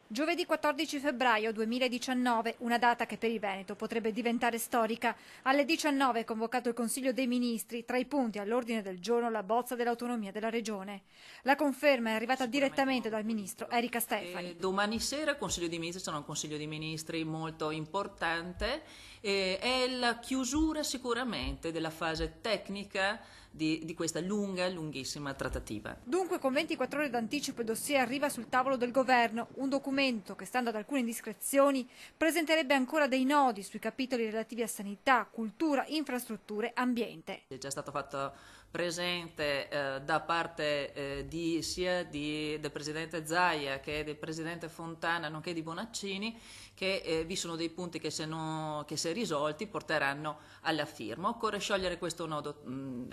Giovedì 14 febbraio 2019, una data che per il Veneto potrebbe diventare storica. Alle 19 è convocato il Consiglio dei Ministri, tra i punti all'ordine del giorno la bozza dell'autonomia della Regione. La conferma è arrivata direttamente dal Ministro Erika Stefani. Domani sera il Consiglio dei Ministri sarà un Consiglio dei Ministri molto importante, è la chiusura sicuramente della fase tecnica di questa lunghissima trattativa. Dunque con 24 ore d'anticipo il dossier arriva sul tavolo del governo, un documento che, stando ad alcune indiscrezioni, presenterebbe ancora dei nodi sui capitoli relativi a sanità, cultura, infrastrutture, ambiente. È già stato fatto presente da parte sia del Presidente Zaia che del Presidente Fontana, nonché di Bonaccini, che vi sono dei punti che se risolti porteranno alla firma. Occorre sciogliere questo nodo,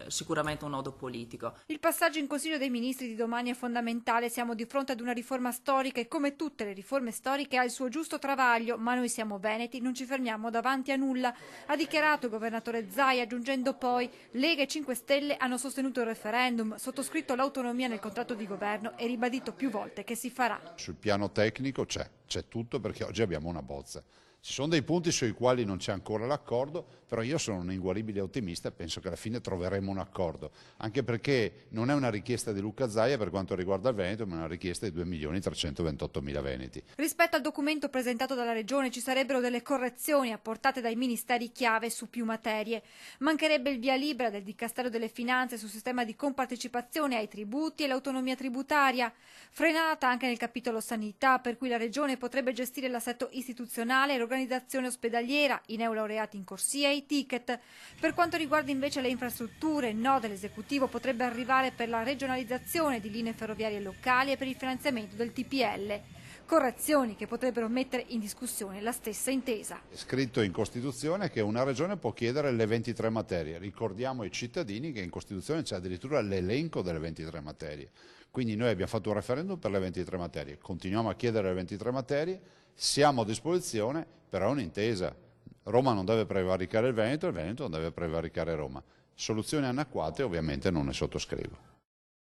sicuramente un nodo politico. Il passaggio in Consiglio dei Ministri di domani è fondamentale, siamo di fronte ad una riforma storica e come tutte le riforme storiche ha il suo giusto travaglio, ma noi siamo veneti, non ci fermiamo davanti a nulla, ha dichiarato il governatore Zaia, aggiungendo poi: Lega e 5 Stelle hanno sostenuto il referendum, sottoscritto l'autonomia nel contratto di governo e ribadito più volte che si farà. Sul piano tecnico c'è tutto, perché oggi abbiamo una bozza. Ci sono dei punti sui quali non c'è ancora l'accordo, però io sono un inguaribile ottimista e penso che alla fine troveremo un accordo, anche perché non è una richiesta di Luca Zaia per quanto riguarda il Veneto, ma è una richiesta di 2.328.000 veneti. Rispetto al documento presentato dalla Regione ci sarebbero delle correzioni apportate dai ministeri chiave su più materie. Mancherebbe il via libera del Dicastero delle Finanze sul sistema di compartecipazione ai tributi e l'autonomia tributaria, frenata anche nel capitolo sanità, per cui la Regione potrebbe gestire l'assetto istituzionale e l'organizzazione ospedaliera, i neolaureati in corsia e i ticket. Per quanto riguarda invece le infrastrutture, il no dell'esecutivo potrebbe arrivare per la regionalizzazione di linee ferroviarie locali e per il finanziamento del TPL. Correzioni che potrebbero mettere in discussione la stessa intesa. È scritto in Costituzione che una regione può chiedere le 23 materie. Ricordiamo ai cittadini che in Costituzione c'è addirittura l'elenco delle 23 materie. Quindi noi abbiamo fatto un referendum per le 23 materie, continuiamo a chiedere le 23 materie, siamo a disposizione, però è un'intesa. Roma non deve prevaricare il Veneto non deve prevaricare Roma. Soluzioni anacquate ovviamente non ne sottoscrivo.